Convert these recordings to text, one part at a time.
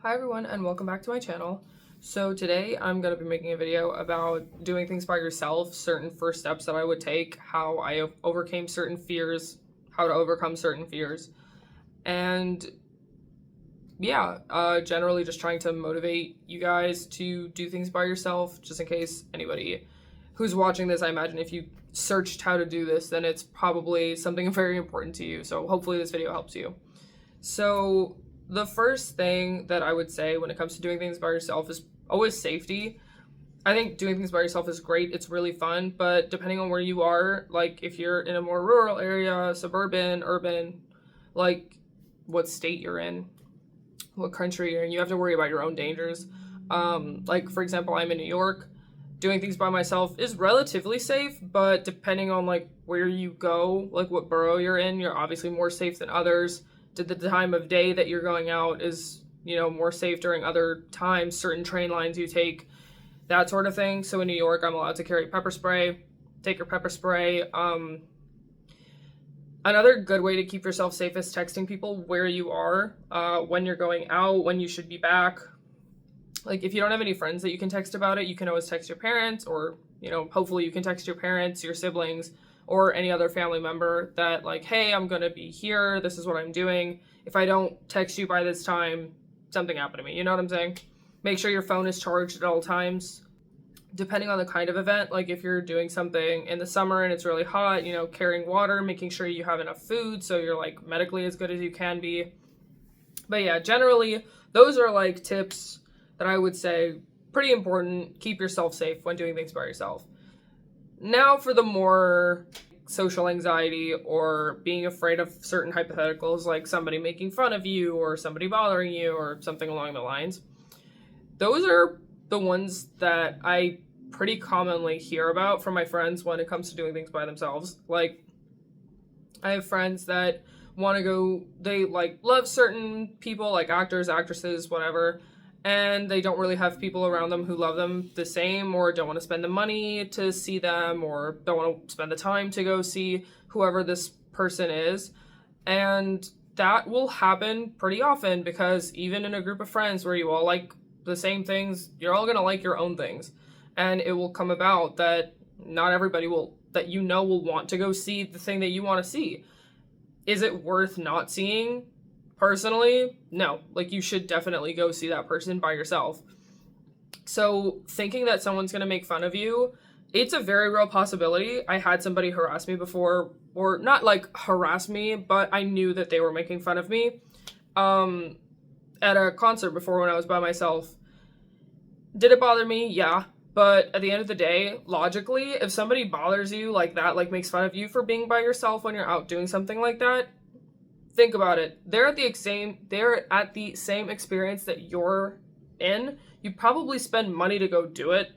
Hi everyone and welcome back to my channel. So today I'm going to be making a video about doing things by yourself, certain first steps that I would take, how I overcame certain fears, how to overcome certain fears, and generally just trying to motivate you guys to do things by yourself, just in case anybody who's watching this, I imagine if you searched how to do this, then it's probably something very important to you. So hopefully this video helps you. So the first thing that I would say when it comes to doing things by yourself is always safety. I think doing things by yourself is great. It's really fun, but depending on where you are, like if you're in a more rural area, suburban, urban, like what state you're in, what country you're in, you have to worry about your own dangers. Like for example, I'm in New York. Doing things by myself is relatively safe, but depending on like where you go, like what borough you're in, you're obviously more safe than others. The time of day that you're going out is, more safe during other times, certain train lines you take, that sort of thing. So in New York, I'm allowed to carry pepper spray. Take your pepper spray. Another good way to keep yourself safe is texting people where you are, when you're going out, when you should be back. Like if you don't have any friends that you can text about it, you can always text your parents, or, hopefully you can text your parents, your siblings, or any other family member that like, hey, I'm going to be here. This is what I'm doing. If I don't text you by this time, something happened to me. You know what I'm saying? Make sure your phone is charged at all times. Depending on the kind of event, like if you're doing something in the summer and it's really hot, carrying water, making sure you have enough food so you're like medically as good as you can be. But yeah, generally, those are like tips that I would say pretty important. Keep yourself safe when doing things by yourself. Now for the more social anxiety or being afraid of certain hypotheticals, like somebody making fun of you or somebody bothering you or something along the lines. Those are the ones that I pretty commonly hear about from my friends when it comes to doing things by themselves. Like, I have friends that want to go, they like love certain people, like actors, actresses, whatever, and they don't really have people around them who love them the same, or don't want to spend the money to see them, or don't want to spend the time to go see whoever this person is. And that will happen pretty often, because even in a group of friends where you all like the same things, you're all going to like your own things. And it will come about that not everybody will want to go see the thing that you want to see. Is it worth not seeing? Personally, no. Like, you should definitely go see that person by yourself. So thinking that someone's going to make fun of you, it's a very real possibility. I had somebody harass me before, or not like harass me, but I knew that they were making fun of me at a concert before when I was by myself. Did it bother me? Yeah. But at the end of the day, logically, if somebody bothers you like that, like makes fun of you for being by yourself when you're out doing something like that, think about it. They're at the same experience that you're in. You probably spend money to go do it,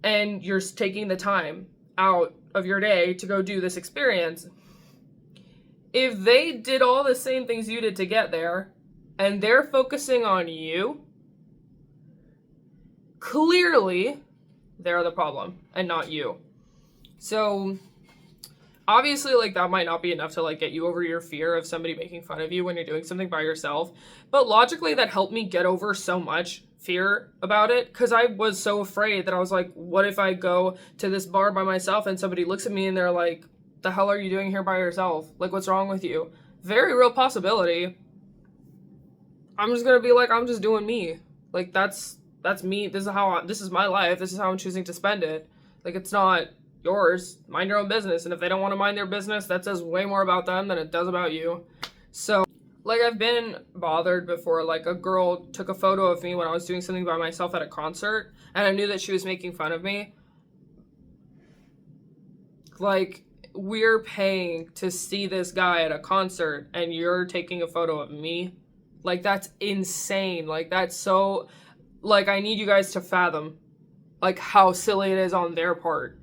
and you're taking the time out of your day to go do this experience. If they did all the same things you did to get there, and they're focusing on you, clearly they're the problem and not you. So obviously, like, that might not be enough to like get you over your fear of somebody making fun of you when you're doing something by yourself, but logically that helped me get over so much fear about it, because I was so afraid that I was like, what if I go to this bar by myself and somebody looks at me and they're like, the hell are you doing here by yourself? Like, what's wrong with you? Very real possibility. I'm just gonna be like, I'm just doing me. Like, that's me. This is my life. This is how I'm choosing to spend it. Like, it's not yours. Mind your own business. And if they don't want to mind their business, that says way more about them than it does about you. So, like, I've been bothered before. Like, a girl took a photo of me when I was doing something by myself at a concert, and I knew that she was making fun of me. Like, we're paying to see this guy at a concert, and you're taking a photo of me? Like, that's insane. Like, that's so, like, I need you guys to fathom, like, how silly it is on their part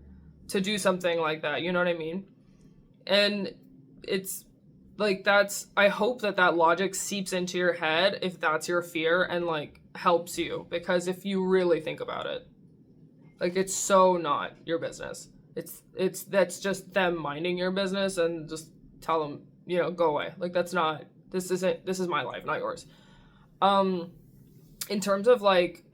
to do something like that, you know what I mean? And it's like, I hope that logic seeps into your head if that's your fear, and like helps you, because if you really think about it, like, it's so not your business. That's just them minding your business, and just tell them, go away. Like, this is my life, not yours. in terms of like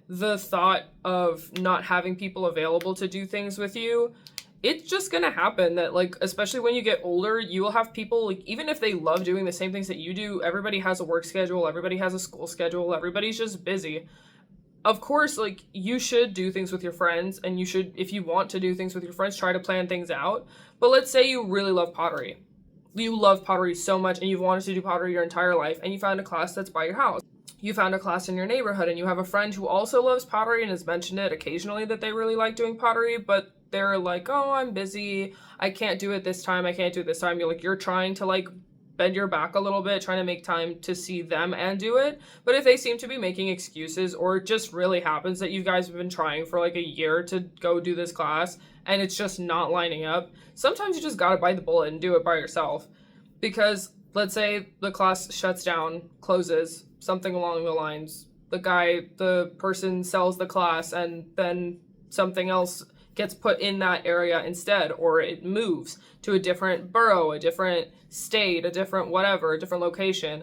the thought of not having people available to do things with you, it's just gonna happen that, like, especially when you get older, you will have people, like, even if they love doing the same things that you do, everybody has a work schedule, everybody has a school schedule, everybody's just busy. Of course, like, you should do things with your friends, and you should, if you want to do things with your friends, try to plan things out. But let's say you really love pottery. You love pottery so much, and you've wanted to do pottery your entire life, and you found a class that's by your house. You found a class in your neighborhood, and you have a friend who also loves pottery and has mentioned it occasionally that they really like doing pottery, but they're like, oh, I'm busy, I can't do it this time, I can't do it this time. You're trying to like bend your back a little bit, trying to make time to see them and do it. But if they seem to be making excuses, or it just really happens that you guys have been trying for like a year to go do this class and it's just not lining up, sometimes you just gotta bite the bullet and do it by yourself. Because let's say the class shuts down, closes, something along the lines, the person sells the class and then something else gets put in that area instead, or it moves to a different borough, a different state, a different whatever, a different location,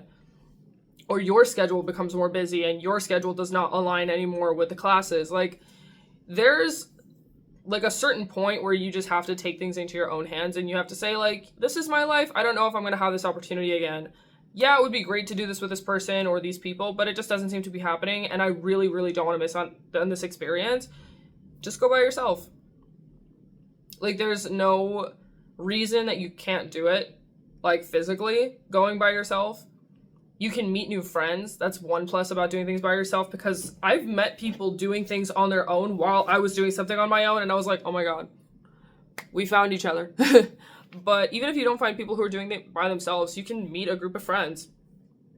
or your schedule becomes more busy and your schedule does not align anymore with the classes. Like, there's like a certain point where you just have to take things into your own hands and you have to say, like, this is my life, I don't know if I'm going to have this opportunity again. Yeah, it would be great to do this with this person or these people, but it just doesn't seem to be happening, and I really, really don't want to miss on this experience. Just go by yourself. Like, there's no reason that you can't do it, like, physically, going by yourself. You can meet new friends. That's one plus about doing things by yourself, because I've met people doing things on their own while I was doing something on my own, and I was like, oh my god, we found each other. But even if you don't find people who are doing it by themselves, you can meet a group of friends.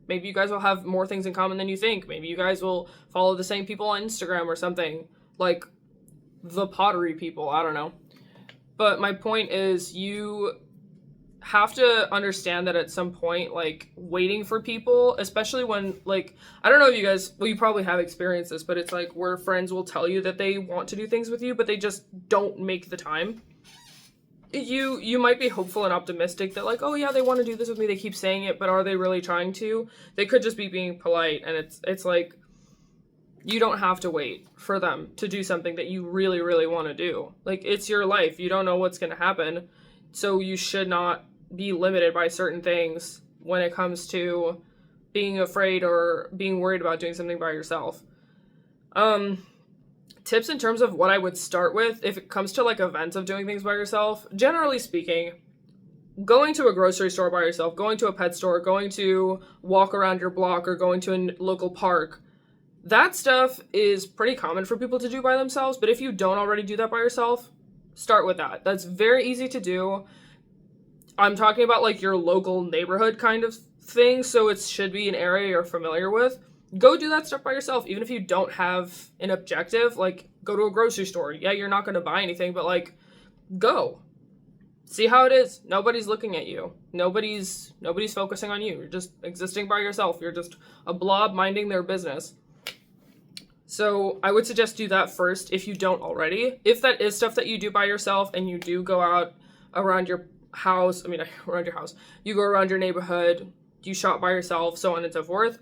Maybe you guys will have more things in common than you think. Maybe you guys will follow the same people on Instagram or something, like the pottery people, I don't know. But my point is, you have to understand that at some point, like, waiting for people, especially when, like, I don't know if you guys, well, you probably have experienced this, but it's like where friends will tell you that they want to do things with you, but they just don't make the time. You might be hopeful and optimistic that, like, oh yeah, they want to do this with me, they keep saying it, but are they really trying to? They could just be being polite, and it's like, you don't have to wait for them to do something that you really, really want to do. Like, it's your life. You don't know what's going to happen. So you should not be limited by certain things when it comes to being afraid or being worried about doing something by yourself. Tips in terms of what I would start with if it comes to, like, events of doing things by yourself. Generally speaking, going to a grocery store by yourself, going to a pet store, going to walk around your block, or going to a local park, that stuff is pretty common for people to do by themselves, but if you don't already do that by yourself, start with that. That's very easy to do. I'm talking about, like, your local neighborhood kind of thing, so it should be an area you're familiar with. Go do that stuff by yourself, even if you don't have an objective. Like, go to a grocery store. Yeah, you're not going to buy anything, but, like, go. See how it is. Nobody's looking at you. Nobody's focusing on you. You're just existing by yourself. You're just a blob minding their business. So I would suggest do that first if you don't already. If that is stuff that you do by yourself and you do go out around your house, around your house, you go around your neighborhood, you shop by yourself, so on and so forth,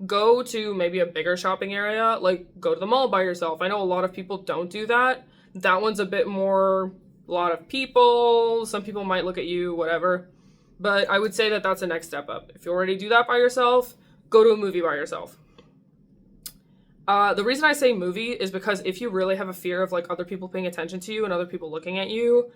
go to maybe a bigger shopping area, like go to the mall by yourself. I know a lot of people don't do that. That one's a bit more, a lot of people, some people might look at you, whatever. But I would say that that's the next step up. If you already do that by yourself, go to a movie by yourself. The reason I say movie is because if you really have a fear of, like, other people paying attention to you and other people looking at you,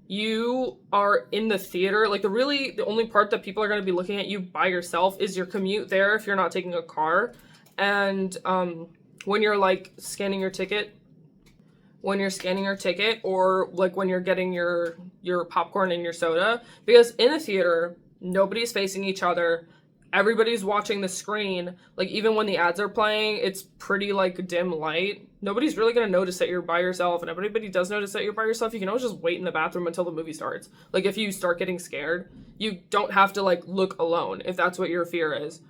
you are in the theater. Like, the only part that people are going to be looking at you by yourself is your commute there if you're not taking a car. And when you're, like, scanning your ticket, or, like, when you're getting your popcorn and your soda. Because in the theater, nobody's facing each other. Everybody's watching the screen. Like, even when the ads are playing, it's pretty, like, dim light. Nobody's really going to notice that you're by yourself, and if anybody does notice that you're by yourself, you can always just wait in the bathroom until the movie starts. Like, if you start getting scared, you don't have to, like, look alone, if that's what your fear is.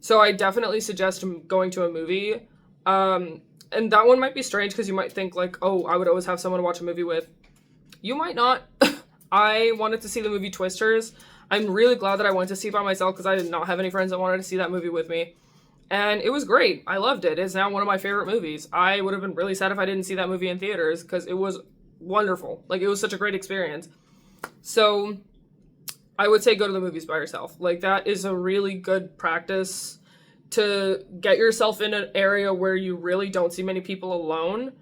So I definitely suggest going to a movie. And that one might be strange, because you might think, like, oh, I would always have someone to watch a movie with. You might not. I wanted to see the movie Twisters. I'm really glad that I went to see it by myself, because I did not have any friends that wanted to see that movie with me. And it was great. I loved it. It's now one of my favorite movies. I would have been really sad if I didn't see that movie in theaters because it was wonderful. Like, it was such a great experience. So I would say go to the movies by yourself. Like, that is a really good practice to get yourself in an area where you really don't see many people alone,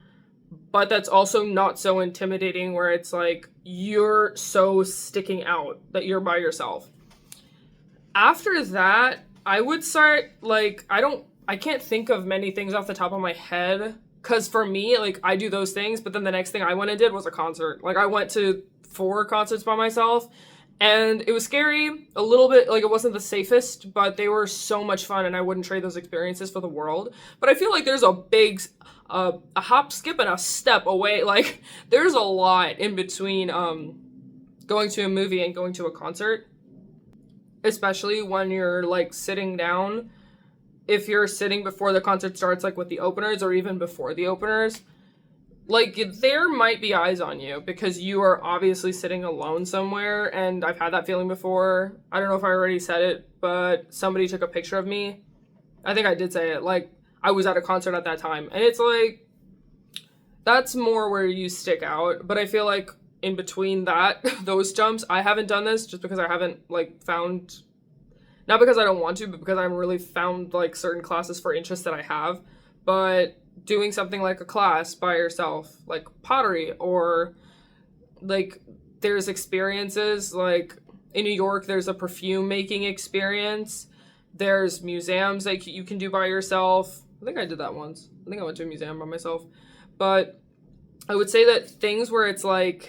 but that's also not so intimidating where it's like you're so sticking out that you're by yourself. After that, I would start, like, I can't think of many things off the top of my head, because for me, like, I do those things, but then the next thing I went and did was a concert. Like, I went to 4 concerts by myself, and it was scary, a little bit, like, it wasn't the safest, but they were so much fun, and I wouldn't trade those experiences for the world. But I feel like there's a big, a hop, skip, and a step away, like, there's a lot in between going to a movie and going to a concert. Especially when you're, like, sitting down. If you're sitting before the concert starts, like, with the openers or even before the openers, like, there might be eyes on you because you are obviously sitting alone somewhere, and I've had that feeling before. I don't know if I already said it, but somebody took a picture of me. I think I did say it. Like, I was at a concert at that time, and it's like, that's more where you stick out, but I feel like in between that, those jumps, I haven't done this just because I haven't, like, found, not because I don't want to, but because I haven't really found, like, certain classes for interest that I have, but doing something like a class by yourself, like pottery, or, like, there's experiences, like, in New York, there's a perfume making experience, there's museums that you can do by yourself. I think I did that once. I think I went to a museum by myself, but I would say that things where it's, like,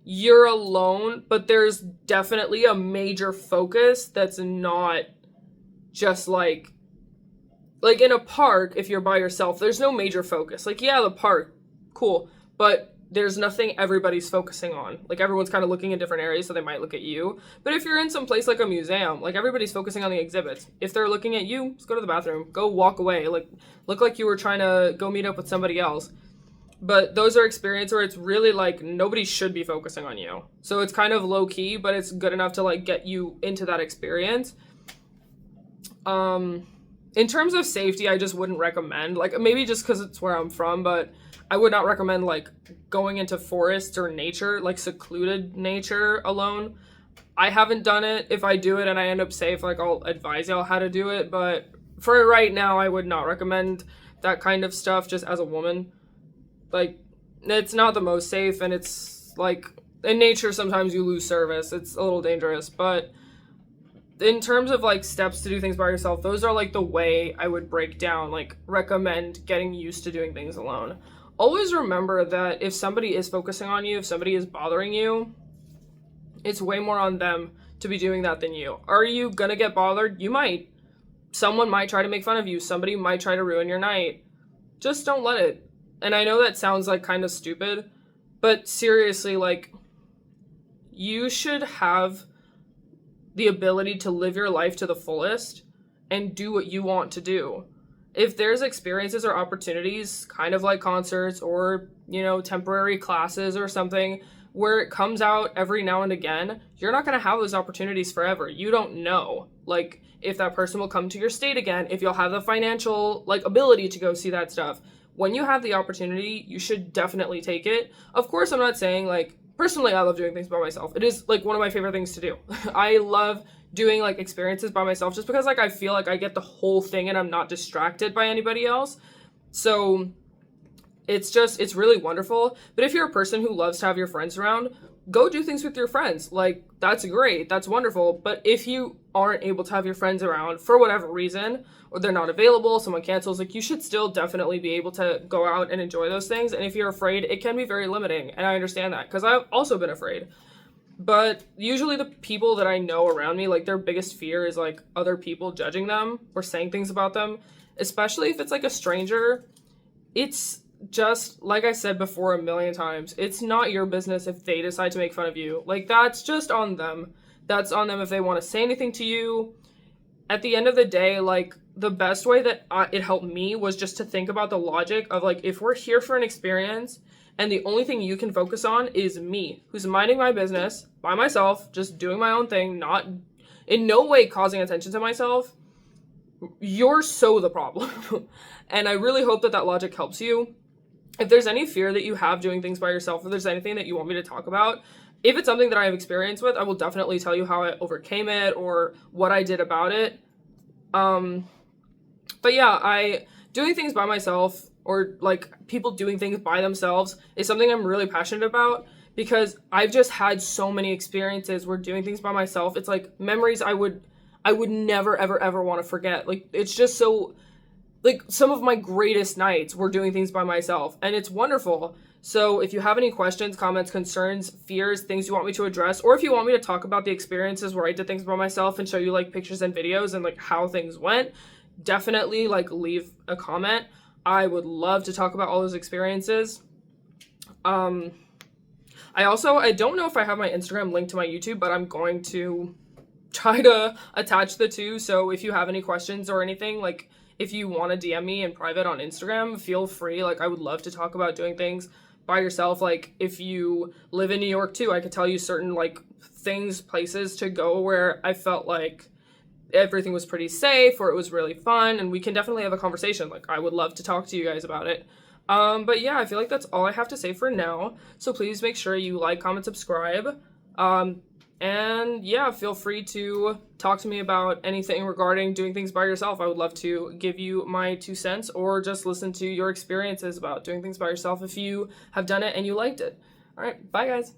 you're alone, but there's definitely a major focus that's not just like in a park, if you're by yourself, there's no major focus. Like, yeah, the park, cool, but there's nothing everybody's focusing on. Like, everyone's kind of looking in different areas, so they might look at you. But if you're in some place like a museum, like, everybody's focusing on the exhibits. If they're looking at you, just go to the bathroom, go walk away, like, look like you were trying to go meet up with somebody else. But those are experiences where it's really, like, nobody should be focusing on you. So it's kind of low-key, but it's good enough to, like, get you into that experience. In terms of safety, I just wouldn't recommend. Like, maybe just because it's where I'm from, but I would not recommend, like, going into forests or nature, like, secluded nature alone. I haven't done it. If I do it and I end up safe, like, I'll advise y'all how to do it. But for right now, I would not recommend that kind of stuff just as a woman. Like, it's not the most safe, and it's, like, in nature, sometimes you lose service. It's a little dangerous, but in terms of, like, steps to do things by yourself, those are, like, the way I would break down, like, recommend getting used to doing things alone. Always remember that if somebody is focusing on you, if somebody is bothering you, it's way more on them to be doing that than you. Are you gonna get bothered? You might. Someone might try to make fun of you. Somebody might try to ruin your night. Just don't let it. And I know that sounds, like, kind of stupid, but seriously, like, you should have the ability to live your life to the fullest and do what you want to do. If there's experiences or opportunities, kind of like concerts or, you know, temporary classes or something, where it comes out every now and again, you're not going to have those opportunities forever. You don't know, like, if that person will come to your state again, if you'll have the financial, like, ability to go see that stuff. When you have the opportunity, you should definitely take it. Of course, I'm not saying, like, personally, I love doing things by myself. It is, like, one of my favorite things to do. I love doing, like, experiences by myself just because, like, I feel like I get the whole thing and I'm not distracted by anybody else. So it's really wonderful. But if you're a person who loves to have your friends around, go do things with your friends. Like, that's great. That's wonderful. But if you aren't able to have your friends around for whatever reason, or they're not available, someone cancels, like, you should still definitely be able to go out and enjoy those things. And if you're afraid, it can be very limiting. And I understand that because I've also been afraid. But usually the people that I know around me, like, their biggest fear is, like, other people judging them or saying things about them, especially if it's, like, a stranger. It's just, like I said before a million times, it's not your business if they decide to make fun of you. Like, that's just on them. That's on them if they want to say anything to you. At the end of the day, like, the best way that it helped me was just to think about the logic of, like, if we're here for an experience and the only thing you can focus on is me, who's minding my business by myself, just doing my own thing, not in no way causing attention to myself, you're so the problem. And I really hope that that logic helps you. If there's any fear that you have doing things by yourself, if there's anything that you want me to talk about, if it's something that I have experience with, I will definitely tell you how I overcame it or what I did about it. But yeah, doing things by myself, or like people doing things by themselves, is something I'm really passionate about, because I've just had so many experiences where doing things by myself, it's like memories I would never ever ever want to forget. Like, it's just so, like, some of my greatest nights were doing things by myself, and it's wonderful. So if you have any questions, comments, concerns, fears, things you want me to address, or if you want me to talk about the experiences where I did things by myself and show you like pictures and videos and like how things went, definitely like leave a comment. I would love to talk about all those experiences. I don't know if I have my Instagram linked to my YouTube, but I'm going to try to attach the two. So if you have any questions or anything, like if you want to DM me in private on Instagram, feel free. Like, I would love to talk about doing things by yourself. Like, if you live in New York too, I could tell you certain like things, places to go where I felt like everything was pretty safe or it was really fun, and we can definitely have a conversation. Like, I would love to talk to you guys about it. But yeah, I feel like that's all I have to say for now. So please make sure you like, comment, subscribe. And yeah, feel free to talk to me about anything regarding doing things by yourself. I would love to give you my 2 cents, or just listen to your experiences about doing things by yourself if you have done it and you liked it. All right, bye guys.